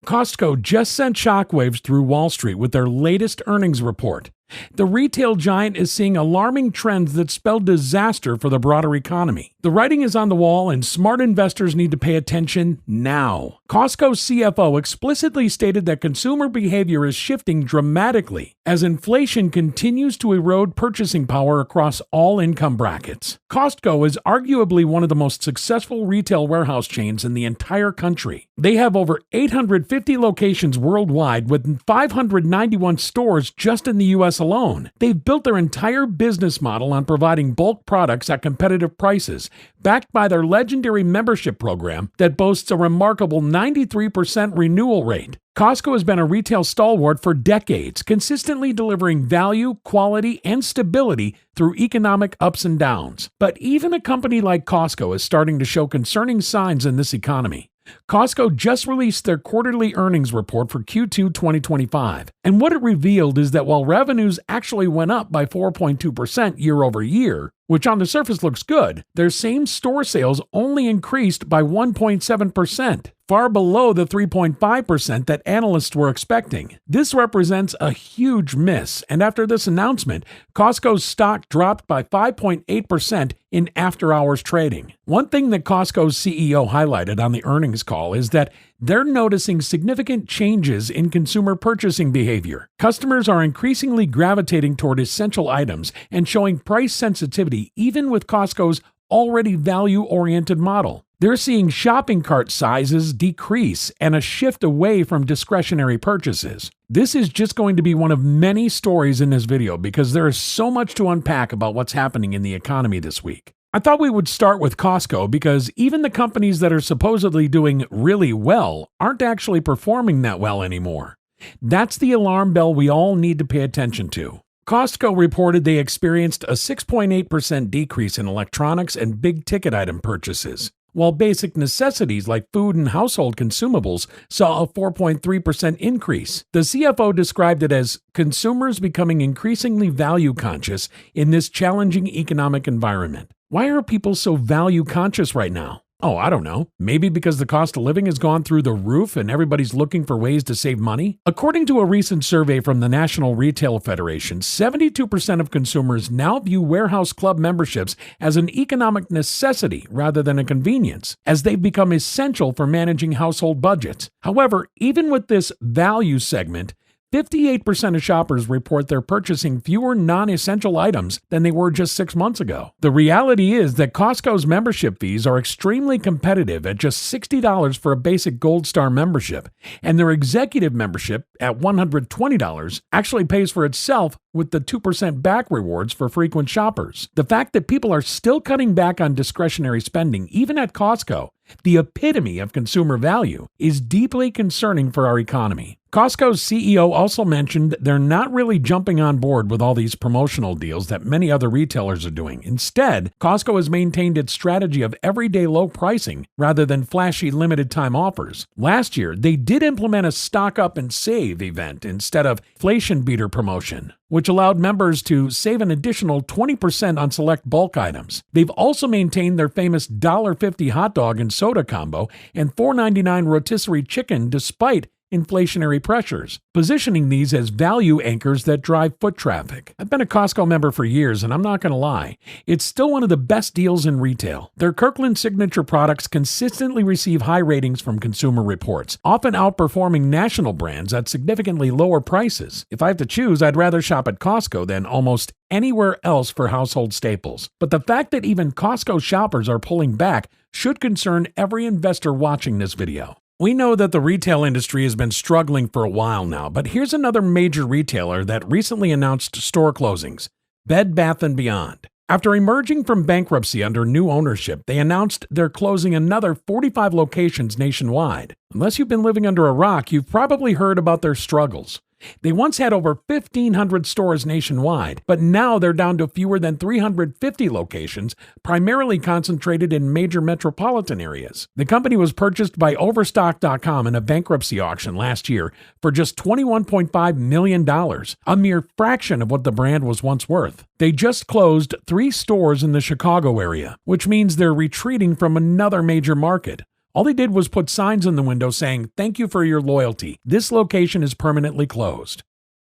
Costco just sent shockwaves through Wall Street with their latest earnings report. The retail giant is seeing alarming trends that spell disaster for the broader economy. The writing is on the wall, and smart investors need to pay attention now. Costco's CFO explicitly stated that consumer behavior is shifting dramatically as inflation continues to erode purchasing power across all income brackets. Costco is arguably one of the most successful retail warehouse chains in the entire country. They have over 850 locations worldwide with 591 stores just in the U.S. alone. They've built their entire business model on providing bulk products at competitive prices, backed by their legendary membership program that boasts a remarkable 93% renewal rate. Costco has been a retail stalwart for decades, consistently delivering value, quality, and stability through economic ups and downs. But even a company like Costco is starting to show concerning signs in this economy. Costco just released their quarterly earnings report for Q2 2025, and what it revealed is that while revenues actually went up by 4.2% year over year, which on the surface looks good, their same-store sales only increased by 1.7%, far below the 3.5% that analysts were expecting. This represents a huge miss, and after this announcement, Costco's stock dropped by 5.8% in after-hours trading. One thing that Costco's CEO highlighted on the earnings call is that they're noticing significant changes in consumer purchasing behavior. Customers are increasingly gravitating toward essential items and showing price sensitivity even with Costco's already value-oriented model. They're seeing shopping cart sizes decrease and a shift away from discretionary purchases. This is just going to be one of many stories in this video because there is so much to unpack about what's happening in the economy this week. I thought we would start with Costco because even the companies that are supposedly doing really well aren't actually performing that well anymore. That's the alarm bell we all need to pay attention to. Costco reported they experienced a 6.8% decrease in electronics and big-ticket item purchases, while basic necessities like food and household consumables saw a 4.3% increase. The CFO described it as consumers becoming increasingly value-conscious in this challenging economic environment. Why are people so value-conscious right now? Oh, I don't know. Maybe because the cost of living has gone through the roof and everybody's looking for ways to save money? According to a recent survey from the National Retail Federation, 72% of consumers now view warehouse club memberships as an economic necessity rather than a convenience, as they've become essential for managing household budgets. However, even with this value segment, 58% of shoppers report they're purchasing fewer non-essential items than they were just 6 months ago. The reality is that Costco's membership fees are extremely competitive at just $60 for a basic Gold Star membership, and their executive membership at $120 actually pays for itself with the 2% back rewards for frequent shoppers. The fact that people are still cutting back on discretionary spending, even at Costco, the epitome of consumer value, is deeply concerning for our economy. Costco's CEO also mentioned they're not really jumping on board with all these promotional deals that many other retailers are doing. Instead, Costco has maintained its strategy of everyday low pricing rather than flashy limited-time offers. Last year, they did implement a stock up and save event instead of inflation beater promotion, which allowed members to save an additional 20% on select bulk items. They've also maintained their famous $1.50 hot dog and soda combo and $4.99 rotisserie chicken despite inflationary pressures, positioning these as value anchors that drive foot traffic. I've been a Costco member for years, and I'm not going to lie, it's still one of the best deals in retail. Their Kirkland signature products consistently receive high ratings from Consumer Reports, often outperforming national brands at significantly lower prices. If I have to choose, I'd rather shop at Costco than almost anywhere else for household staples. But the fact that even Costco shoppers are pulling back should concern every investor watching this video. We know that the retail industry has been struggling for a while now, but here's another major retailer that recently announced store closings, Bed Bath & Beyond. After emerging from bankruptcy under new ownership, they announced they're closing another 45 locations nationwide. Unless you've been living under a rock, you've probably heard about their struggles. They once had over 1,500 stores nationwide, but now they're down to fewer than 350 locations, primarily concentrated in major metropolitan areas. The company was purchased by Overstock.com in a bankruptcy auction last year for just $21.5 million, a mere fraction of what the brand was once worth. They just closed 3 stores in the Chicago area, which means they're retreating from another major market. All they did was put signs in the window saying, "Thank you for your loyalty. This location is permanently closed."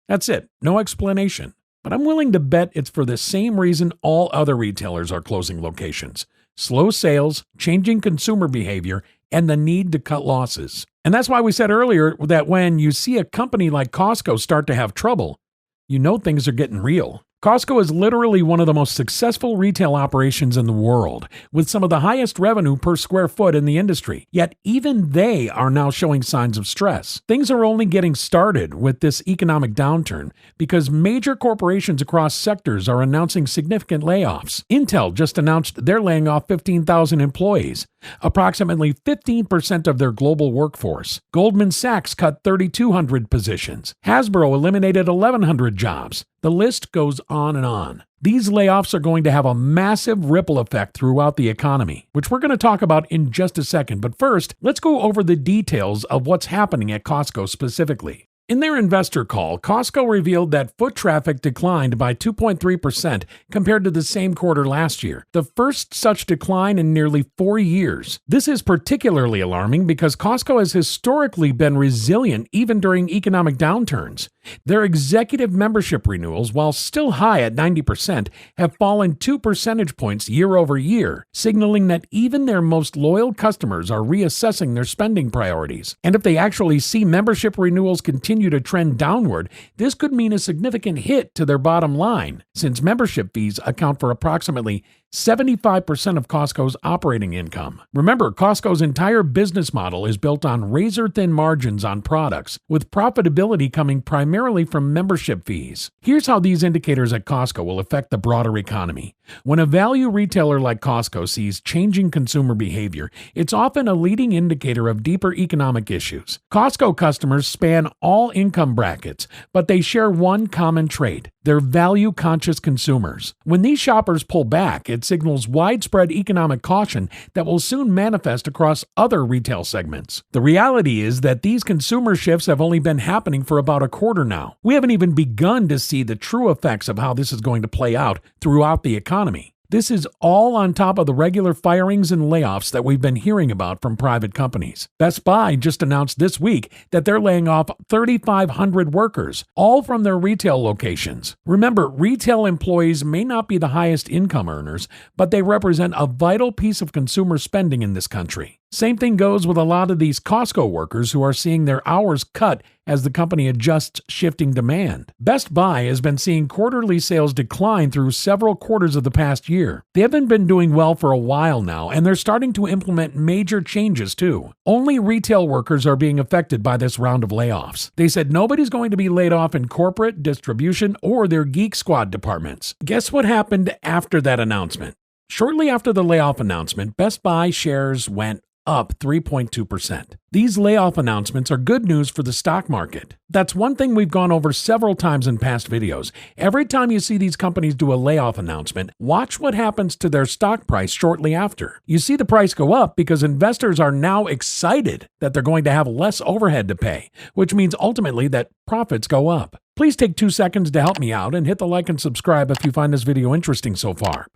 That's it. No explanation. But I'm willing to bet it's for the same reason all other retailers are closing locations: slow sales, changing consumer behavior, and the need to cut losses. And that's why we said earlier that when you see a company like Costco start to have trouble, you know things are getting real. Costco is literally one of the most successful retail operations in the world, with some of the highest revenue per square foot in the industry. Yet even they are now showing signs of stress. Things are only getting started with this economic downturn because major corporations across sectors are announcing significant layoffs. Intel just announced they're laying off 15,000 employees, approximately 15% of their global workforce. Goldman Sachs cut 3,200 positions. Hasbro eliminated 1,100 jobs. The list goes on and on. These layoffs are going to have a massive ripple effect throughout the economy, which we're going to talk about in just a second. But first, let's go over the details of what's happening at Costco specifically. In their investor call, Costco revealed that foot traffic declined by 2.3% compared to the same quarter last year, the first such decline in nearly 4 years. This is particularly alarming because Costco has historically been resilient even during economic downturns. Their executive membership renewals, while still high at 90%, have fallen 2 percentage points year over year, signaling that even their most loyal customers are reassessing their spending priorities. And if they actually see membership renewals continue to trend downward, this could mean a significant hit to their bottom line, since membership fees account for approximately 75% of Costco's operating income. Remember, Costco's entire business model is built on razor-thin margins on products, with profitability coming primarily from membership fees. Here's how these indicators at Costco will affect the broader economy. When a value retailer like Costco sees changing consumer behavior, it's often a leading indicator of deeper economic issues. Costco customers span all income brackets, but they share one common trait: they're value-conscious consumers. When these shoppers pull back, it signals widespread economic caution that will soon manifest across other retail segments. The reality is that these consumer shifts have only been happening for about a quarter now. We haven't even begun to see the true effects of how this is going to play out throughout the economy. This is all on top of the regular firings and layoffs that we've been hearing about from private companies. Best Buy just announced this week that they're laying off 3,500 workers, all from their retail locations. Remember, retail employees may not be the highest income earners, but they represent a vital piece of consumer spending in this country. Same thing goes with a lot of these Costco workers who are seeing their hours cut as the company adjusts shifting demand. Best Buy has been seeing quarterly sales decline through several quarters of the past year. They haven't been doing well for a while now, and they're starting to implement major changes too. Only retail workers are being affected by this round of layoffs. They said nobody's going to be laid off in corporate, distribution, or their Geek Squad departments. Guess what happened after that announcement? Shortly after the layoff announcement, Best Buy shares went up 3.2%. These layoff announcements are good news for the stock market. That's one thing we've gone over several times in past videos. Every time you see these companies do a layoff announcement, watch what happens to their stock price shortly after. You see the price go up because investors are now excited that they're going to have less overhead to pay, which means ultimately that profits go up. Please take 2 seconds to help me out and hit the like and subscribe if you find this video interesting so far.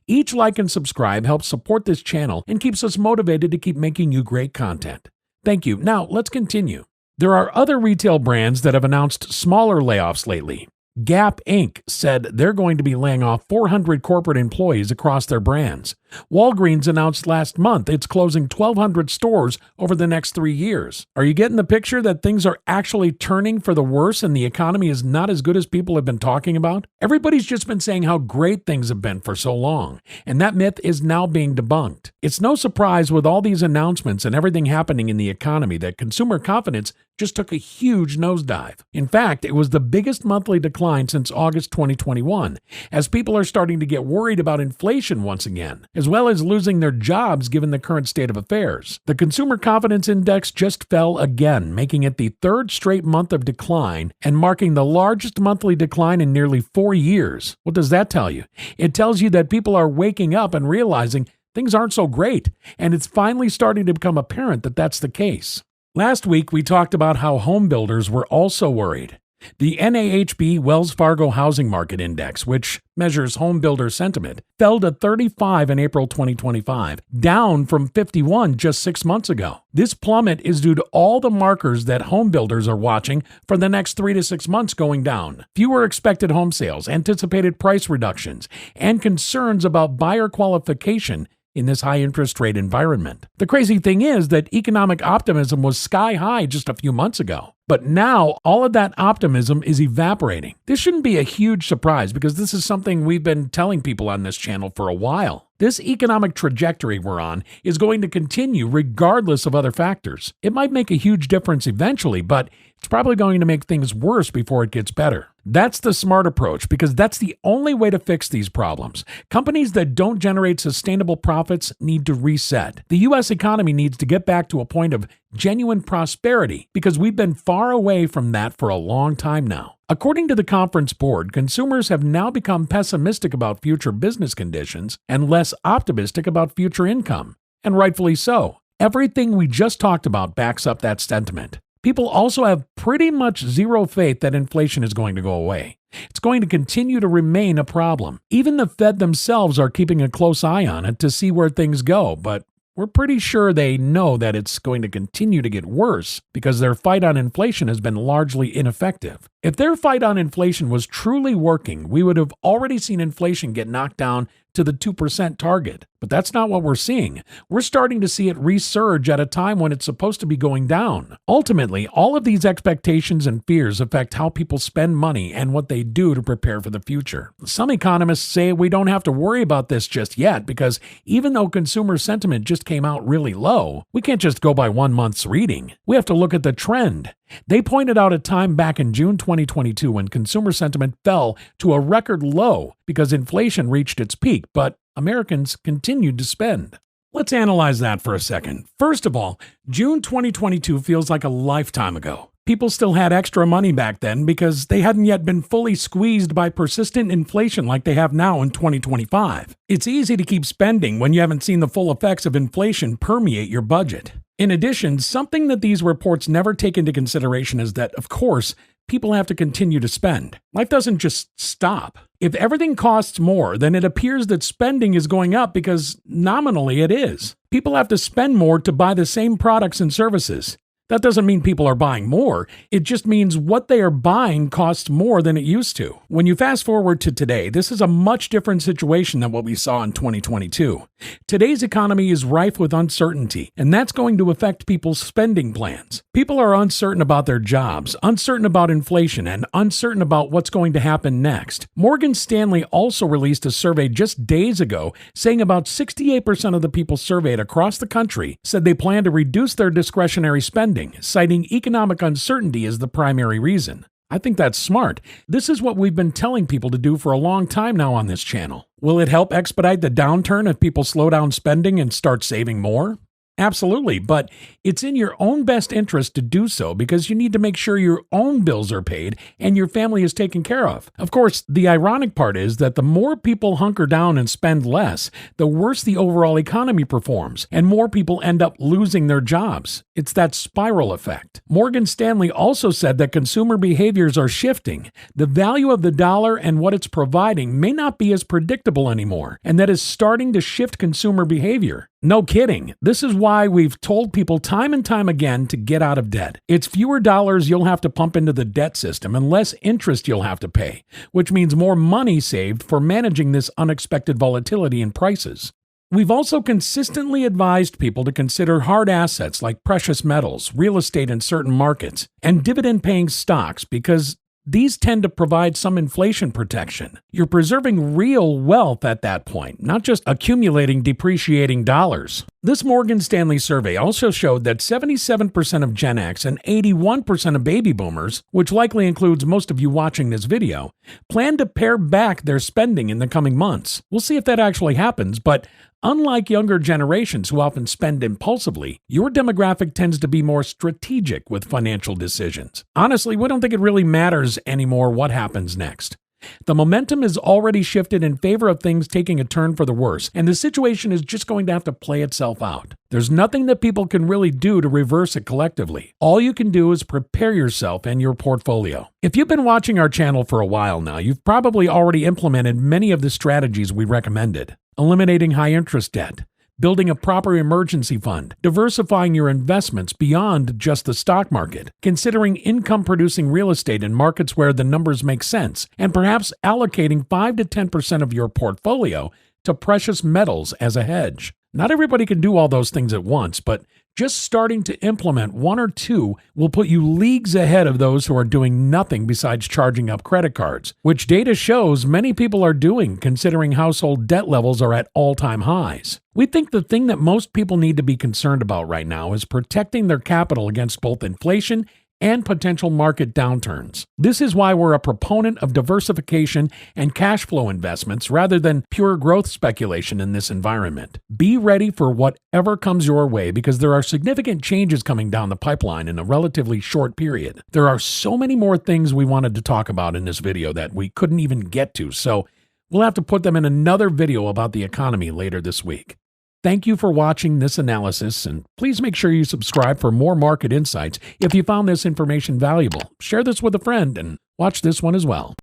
Each like and subscribe helps support this channel and keeps us motivated to keep making you great content. Thank you. Now, let's continue. There are other retail brands that have announced smaller layoffs lately. Gap Inc. said they're going to be laying off 400 corporate employees across their brands. Walgreens announced last month it's closing 1,200 stores over the next 3 years. Are you getting the picture that things are actually turning for the worse and the economy is not as good as people have been talking about? Everybody's just been saying how great things have been for so long, and that myth is now being debunked. It's no surprise with all these announcements and everything happening in the economy that consumer confidence just took a huge nosedive. In fact, it was the biggest monthly decline since August 2021, as people are starting to get worried about inflation once again, as well as losing their jobs given the current state of affairs. The Consumer Confidence Index just fell again, making it the third straight month of decline and marking the largest monthly decline in nearly 4 years. What does that tell you? It tells you that people are waking up and realizing things aren't so great, and it's finally starting to become apparent that that's the case. Last week, we talked about how home builders were also worried. The NAHB Wells Fargo Housing Market Index, which measures home builder sentiment, fell to 35 in April 2025, down from 51 just 6 months ago. This plummet is due to all the markers that home builders are watching for the next 3 to 6 months going down. Fewer expected home sales, anticipated price reductions, and concerns about buyer qualification in this high interest rate environment. The crazy thing is that economic optimism was sky high just a few months ago. But now all of that optimism is evaporating. This shouldn't be a huge surprise because this is something we've been telling people on this channel for a while. This economic trajectory we're on is going to continue regardless of other factors. It might make a huge difference eventually, but it's probably going to make things worse before it gets better. That's the smart approach because that's the only way to fix these problems. Companies that don't generate sustainable profits need to reset. The U.S. economy needs to get back to a point of genuine prosperity because we've been far away from that for a long time now. According to the conference board, consumers have now become pessimistic about future business conditions and less optimistic about future income. And rightfully so. Everything we just talked about backs up that sentiment. People also have pretty much zero faith that inflation is going to go away. It's going to continue to remain a problem. Even the Fed themselves are keeping a close eye on it to see where things go, but we're pretty sure they know that it's going to continue to get worse because their fight on inflation has been largely ineffective. If their fight on inflation was truly working, we would have already seen inflation get knocked down to the 2% target. But that's not what we're seeing. We're starting to see it resurge at a time when it's supposed to be going down. Ultimately, all of these expectations and fears affect how people spend money and what they do to prepare for the future. Some economists say we don't have to worry about this just yet because even though consumer sentiment just came out really low, we can't just go by 1 month's reading. We have to look at the trend. They pointed out a time back in June 2022 when consumer sentiment fell to a record low because inflation reached its peak, but Americans continued to spend. Let's analyze that for a second. First of all, June 2022 feels like a lifetime ago. People still had extra money back then because they hadn't yet been fully squeezed by persistent inflation like they have now in 2025. It's easy to keep spending when you haven't seen the full effects of inflation permeate your budget. In addition, something that these reports never take into consideration is that, of course, people have to continue to spend. Life doesn't just stop. If everything costs more, then it appears that spending is going up because nominally it is. People have to spend more to buy the same products and services. That doesn't mean people are buying more. It just means what they are buying costs more than it used to. When you fast forward to today, this is a much different situation than what we saw in 2022. Today's economy is rife with uncertainty, and that's going to affect people's spending plans. People are uncertain about their jobs, uncertain about inflation, and uncertain about what's going to happen next. Morgan Stanley also released a survey just days ago saying about 68% of the people surveyed across the country said they plan to reduce their discretionary spending, citing economic uncertainty as the primary reason. I think that's smart. This is what we've been telling people to do for a long time now on this channel. Will it help expedite the downturn if people slow down spending and start saving more? Absolutely, but it's in your own best interest to do so because you need to make sure your own bills are paid and your family is taken care of. Of course, the ironic part is that the more people hunker down and spend less, the worse the overall economy performs, and more people end up losing their jobs. It's that spiral effect. Morgan Stanley also said that consumer behaviors are shifting. The value of the dollar and what it's providing may not be as predictable anymore, and that is starting to shift consumer behavior. No kidding. This is why we've told people time and time again to get out of debt. It's fewer dollars you'll have to pump into the debt system and less interest you'll have to pay, which means more money saved for managing this unexpected volatility in prices. We've also consistently advised people to consider hard assets like precious metals, real estate in certain markets, and dividend-paying stocks because these tend to provide some inflation protection. You're preserving real wealth at that point, not just accumulating depreciating dollars. This Morgan Stanley survey also showed that 77% of Gen X and 81% of baby boomers, which likely includes most of you watching this video, plan to pare back their spending in the coming months. We'll see if that actually happens, but unlike younger generations who often spend impulsively, your demographic tends to be more strategic with financial decisions. Honestly, we don't think it really matters anymore what happens next. The momentum is already shifted in favor of things taking a turn for the worse, and the situation is just going to have to play itself out. There's nothing that people can really do to reverse it collectively. All you can do is prepare yourself and your portfolio. If you've been watching our channel for a while now, you've probably already implemented many of the strategies we recommended. Eliminating high-interest debt, building a proper emergency fund, diversifying your investments beyond just the stock market, considering income-producing real estate in markets where the numbers make sense, and perhaps allocating 5 to 10% of your portfolio to precious metals as a hedge. Not everybody can do all those things at once, but just starting to implement one or two will put you leagues ahead of those who are doing nothing besides charging up credit cards, which data shows many people are doing considering household debt levels are at all-time highs. We think the thing that most people need to be concerned about right now is protecting their capital against both inflation and potential market downturns. This is why we're a proponent of diversification and cash flow investments rather than pure growth speculation in this environment. Be ready for whatever comes your way because there are significant changes coming down the pipeline in a relatively short period. There are so many more things we wanted to talk about in this video that we couldn't even get to, so we'll have to put them in another video about the economy later this week. Thank you for watching this analysis, and please make sure you subscribe for more market insights. If you found this information valuable, share this with a friend and watch this one as well.